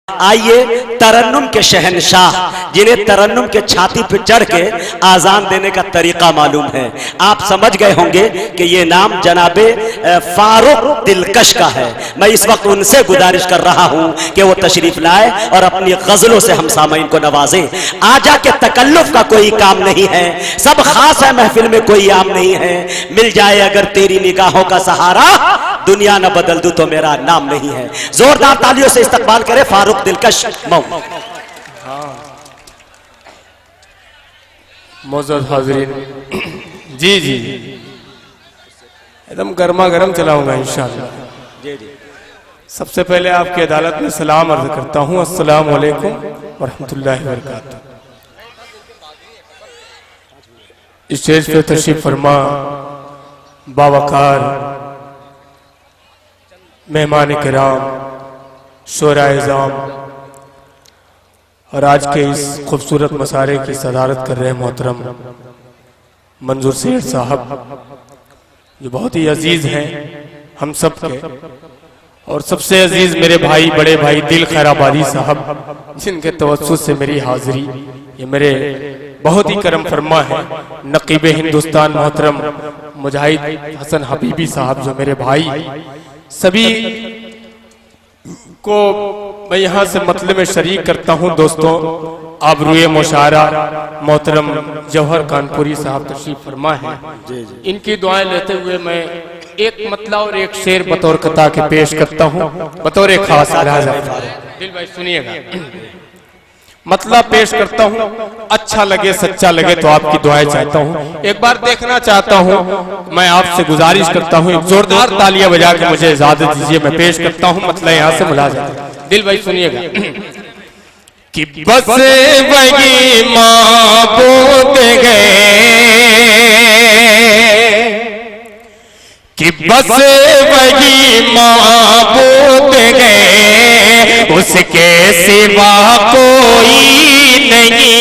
आइए तरन्नुम के शहनशाह, जिन्हें तरन्नुम के छाती पर चढ़ के आजान देने का तरीका मालूम है। आप समझ गए होंगे कि ये नाम जनाबे फारूक दिलकश का है। मैं इस वक्त उनसे गुजारिश कर रहा हूं कि वो तशरीफ लाए और अपनी गजलों से हम सामईन को नवाजें। आजा के तकल्लुफ का कोई काम नहीं है, सब खास है, महफिल में कोई आम नहीं है। मिल जाए अगर तेरी निगाहों का सहारा, दुनिया न बदल दूं तो मेरा नाम नहीं है। जोरदार तालियों से इस्तकबाल करें फारूक दिलकश मऊ। मौजूद हाज़रीन, जी जी एकदम गर्मा गर्म चलाऊंगा इंशाअल्लाह। सबसे पहले आपकी अदालत में सलाम अर्ज करता हूँ, अस्सलाम वालेकुम वरहमतुल्लाहि वबरकातुहू। स्टेज पे तशरीफ फरमा बावकार मेहमान किराम, शोराए-ए-ज़ाम और आज के इस खूबसूरत मसारे की सदारत कर रहे मोहतरम मंजूर सेठ साहब, जो बहुत ही अजीज हैं हम सब के, और सबसे अजीज मेरे भाई, बड़े भाई दिल खैराबादी साहब, जिनके तवज्जुह से मेरी हाजिरी, ये मेरे बहुत ही करम फरमा है। नकीब हिंदुस्तान मोहतरम मुजाहिद हसन हबीबी साहब, जो मेरे भाई, सभी को मैं यहाँ से मतले में शरीक करता हूँ। दोस्तों, आबरूए मुशारा मोहतरम जौहर कानपुरी साहब तशरीफ फरमा है, इनकी दुआएं लेते हुए मैं एक मतला और एक शेर बतौर कता के पेश करता हूँ, बतौर खास। दिल भाई सुनिएगा, मतला पेश करता हूँ, अच्छा लगे सच्चा लगे तो आपकी दुआएं चाहता हूँ, एक बार देखना चाहता हूँ। मैं आपसे गुजारिश करता हूँ, एक जोरदार तालियां बजा के मुझे इजाजत दीजिए, मैं पेश करता हूँ मतला यहाँ से मुलाज़ा। दिल भाई सुनिएगा कि बस वही माबूद गए, कि बस वही माबूद गए, उसके सिवा कोई नहीं।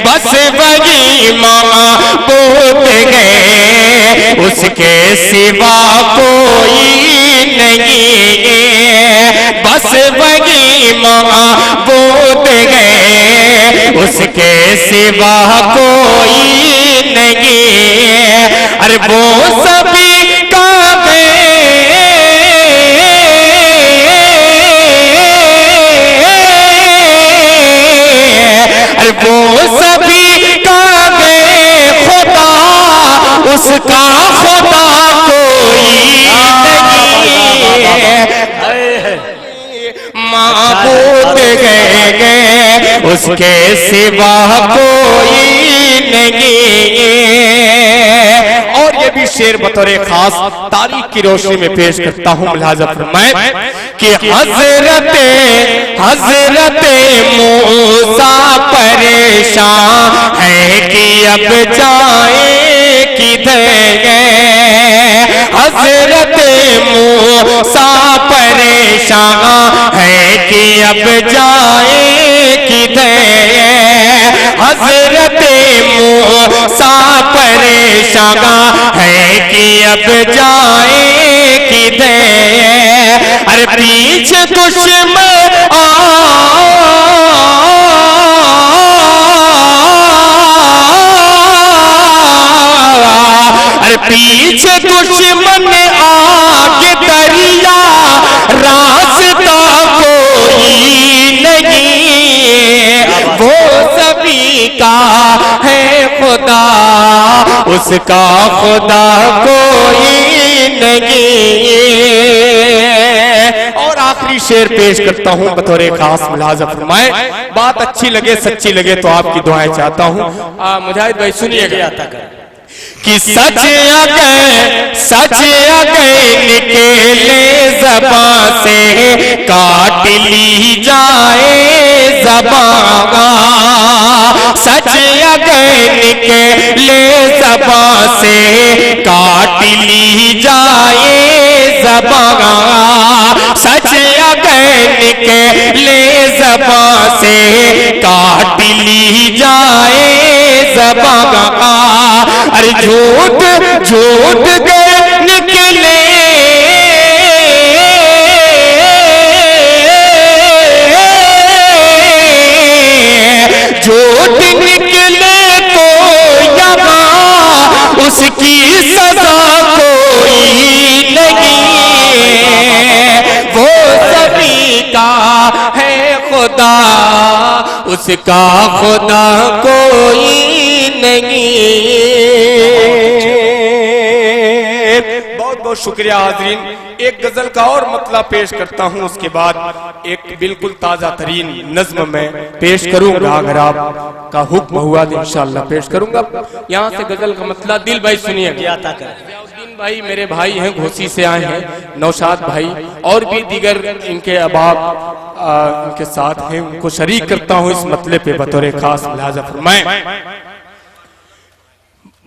बस वही माबूद गए, उसके सिवा कोई नहीं। बस वही माबूद गए, उसके सिवा कोई नहीं। अरे वो सभी काबे, अरे वो सभी काबे खुदा, उसका खुदा कोई नहीं। माबूद गए, उसके सिवा कोई नहीं। और ये भी शेर बतौर खास तारीख की रोशनी में पेश करता हूँ, मुलाज़ा फरमाए कि हज़रत मूसा परेशान है कि अब जाए किधर। हज़रत मूसा परेशान है कि अब जाए किधर। हज़रत मूसा परेशान है कि अब जाए किधर। अरे पीछे दुश्मन अरे पीछे दुश्मन आगे दरिया, रास्ता कोई नहीं। वो सभी का है खुदा, उसका खुदा कोई नहीं। और आखिरी शेर पेश करता हूँ बतौर खास, मुलाज़ा फरमाए। बात अच्छी लगे सच्ची लगे तो आपकी दुआएं चाहता हूँ। मुजाहिद भाई सुनिएगा कि सच आ गए निकले ज़बां से, काट ली जाए ज़बां। सच आ गए निकले ज़बां से, काट ली जाए ज़बां। सच आ गए निकले ज़बां से, काट ली जाए ज़बां। अरे झूठ झूठ गए निकले उसका खुदा कोई नहीं। बहुत बहुत शुक्रिया हाजरीन। एक गजल का और मतलब पेश करता हूँ, उसके बाद एक बिल्कुल ताजा तरीन नज्म में पेश करूंगा। अगर आप का हुक्म हुआ तो इंशाअल्लाह पेश करूंगा। यहाँ से गजल का मतलब दिल भाई सुनिए। जियाउद्दीन भाई मेरे भाई हैं, घोसी से आए हैं, नौशाद भाई और भी दीगर इनके अबाब इनके साथ हैं, उनको शरीक करता हूँ इस मतले पे बतौर खास लिहाजा फरमाएं।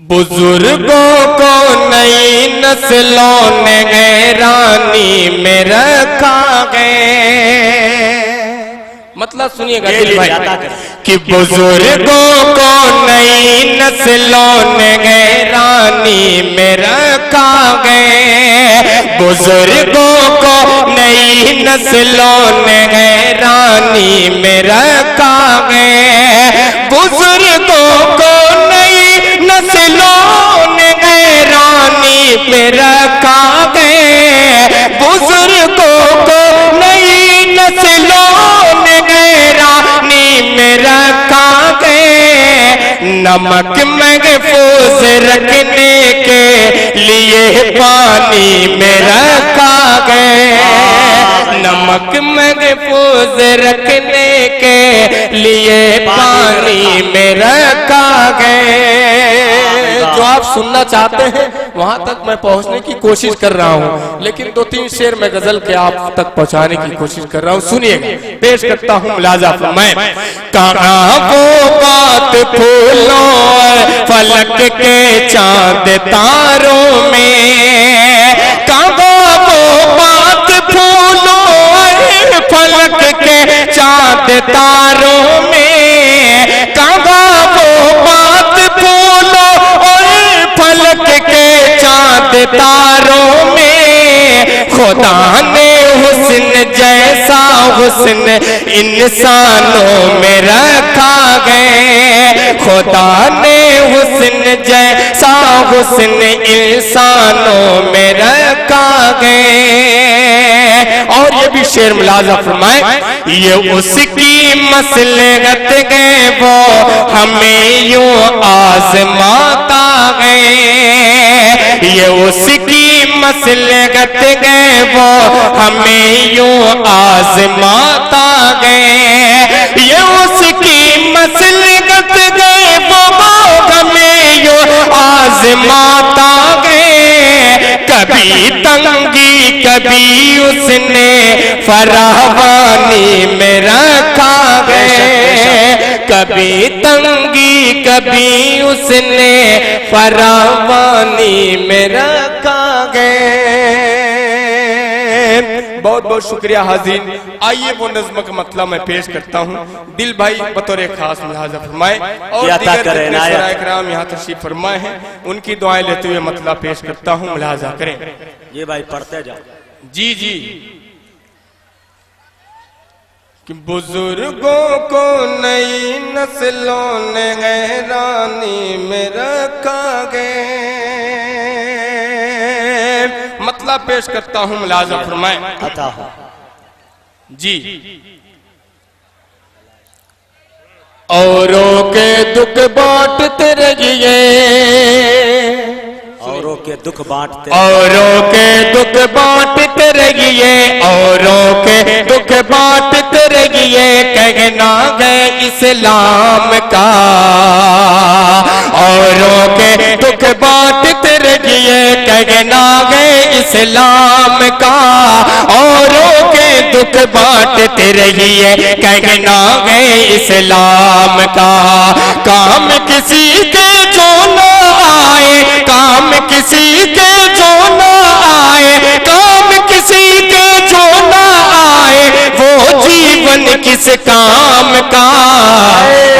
बुजुर्गों को नई नस्लों ने गैरानी में रखा गए। मतलब सुनिएगा दिल भाई कि बुजुर्गों को नई नस्लों ने गैरानी में रखा गए। बुजुर्गों को नई नस्लों ने गैरानी में रखा गए। बुजुर्गों को नस्लों ने गैरानी पे रखा गए। बुजुर्गों को नई नस्लों ने गैरानी में रखा गए। नमक महफूज रखने के लिए पानी में रखा गए। नमक महफूज रखने के लिए पानी में रखा गए। जो आप सुनना चाहते हैं वहां तक मैं पहुंचने की कोशिश कर रहा हूं, लेकिन 2-3 शेर में गजल के आप तक पहुंचाने की कोशिश कर रहा हूं। सुनिएगा, पेश करता हूं मुलाजा फरमाएं। कहाँ वो बात फूलों और फलक के चांद तारों में। कहाँ वो बात फूलों और फलक के चांद तारों में। कहाँ वो बात फूलों और फलक के चांद तारों में। खुदा ने हुस्न जैसा हुस्न इंसानों में रखा गए। खुदा ने हुस्न जैसा हुस्न इंसानों में रखा गए। और ये भी शेर मुलाजा फरमाए। ये उसकी मसलहत गए वो हमें यूं आजमाता गए। ये उसकी मसलहत गए वो हमें यूं आजमाता गए। ये उसकी मसलहत गए वो हमें यूं आजमाता गए। कभी तंगी कभी उसने फरावानी में रखा गए। कभी तंगी कभी उसने फरावानी में रखा गए। बहुत बहुत शुक्रिया हाज़रीन। आइए वो नज़्म का मतलब मैं पेश करता हूँ। दिल भाई बतौर खास मुलाजा फरमाए और दीगर इकराम यहाँ तशरीफ फरमाए हैं, उनकी दुआएं लेते हुए मतलब पेश करता हूँ, मुलाजा करें। ये भाई पढ़ते जाओ। जी जी। कि बुजुर्गों को नई नस्लों ने गैरानी में रखा गए। मतलब पेश करता हूँ, मुलाजा फरमाए। अता हो जी। औरों के दुख बांटते रहिए। औरों के दुख बांटते, औरों के दुख बांटते रहिए। औरों के दुख बांटते रहिए। कहना है इस्लाम का। औरों के दुख बांटते रहिए। कहना है इस्लाम का। औरों के दुख बांटते रहिए। कहना है इस्लाम का। काम किसी के जो न आए, काम किसी के जो न आए, काम किसी के जो न आए, वो जीवन किस काम का।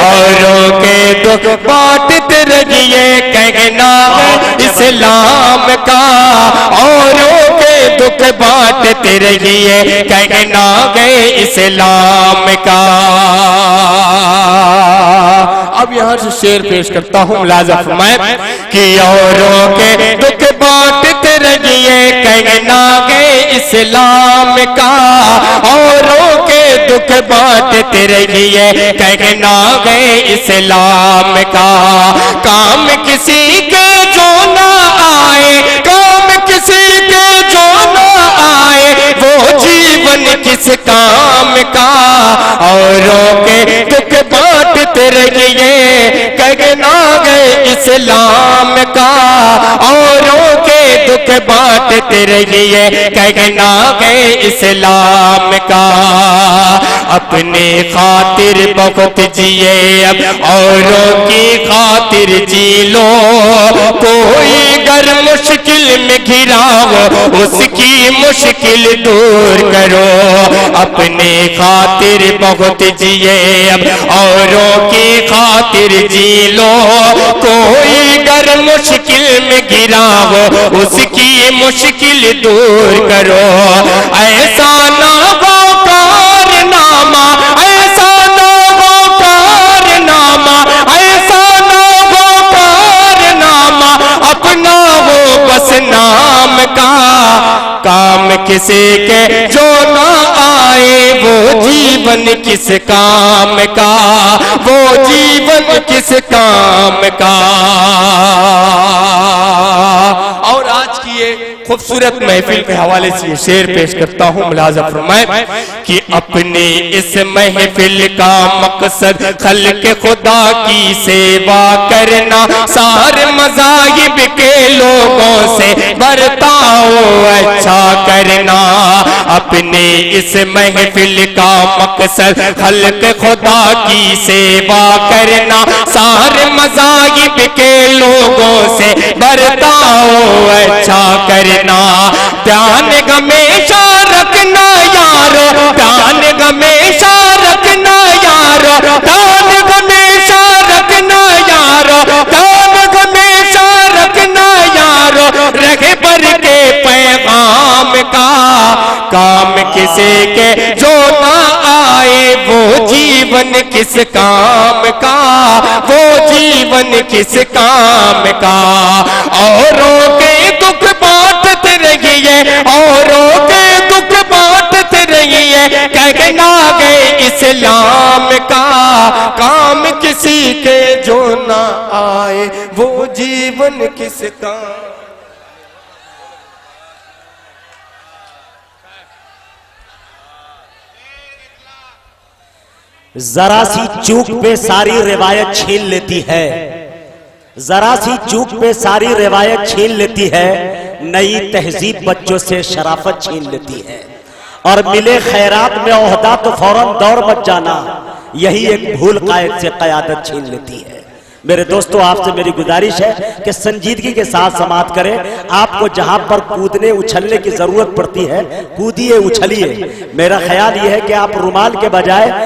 औरों के दुख बांटते रहिए। कहना है इस्लाम का। औरों के दुख बांटते रहिए। कहना है इस्लाम का। अब यहाँ से शेर पेश करता हूँ, मुलाजा फरमाए। कि औरों के दुख बांटते रहिए। कहना है इस्लाम का। औरों के दुख बांटते रहिए, कहना गए इस्लाम का। काम किसी के जो ना आए, काम किसी के जो ना आए, वो जीवन किस काम का। औरों के दुख बांटते रहिए, कहना गए इस्लाम का। औरों के दुख बांटते रहिए, कहना गए इस्लाम का। अपने खातिर बहुत जिए अब, औरों की खातिर जी लो। कोई घर मुश्किल में घिरा हो, उसकी मुश्किल दूर करो। अपने खातिर बहुत जिए अब, औरों की खातिर जी लो। कोई घर मुश्किल में घिरा हो, उसकी मुश्किल दूर करो। ऐसा ना हो कारनामा, ऐसा ना हो कारनामा, ऐसा ना हो कारनामा, अपना हो बस नाम का। काम किसी के जो ना आए, वो जीवन किस काम का, वो जीवन किस काम का। और आज की ये खूबसूरत महफिल के हवाले से ये शेर पेश करता हूँ, मुलाजा फरमाए कि अपने इस महफिल का मकसद खल्क खुदा की सेवा करना, सारे मज़ाहिब के लोगों से बर्ताव अच्छा करना। अपने इस महफिल का मकसद खल्क खुदा की सेवा करना, सारे मज़ाहिब के लोगों से बर्ताव अच्छा करना। ध्यान हमेशा रखना यारो, ध्यान हमेशा रखना यारो, ध्यान हमेशा रखना यारो, ध्यान हमेशा रखना यारो। रहे पर के पैगाम का, काम किसी के जो ना आए, वो जीवन किस काम का, वो जीवन किस काम का। औरों के दुख बांटते रहिए, औरों के दुख बांटते रहिए, कहना गए इस्लाम का। काम किसी के जो ना आए, वो जीवन किस काम। जरा सी चूक पे सारी रिवायत छीन लेती है, जरा सी चूक पे सारी रिवायत छीन लेती है। नई तहजीब बच्चों से शराफत छीन लेती है। और मिले खैरात में ओहदा तो फौरन दौड़ मच जाना, यही एक भूल कायद से कयादत छीन लेती है। मेरे दोस्तों, आपसे मेरी गुजारिश है कि संजीदगी के साथ समाप्त करें। आपको जहां पर कूदने उछलने की जरूरत पड़ती है, कूदिए उछलिए। मेरा ख्याल यह है कि आप रुमाल के बजाय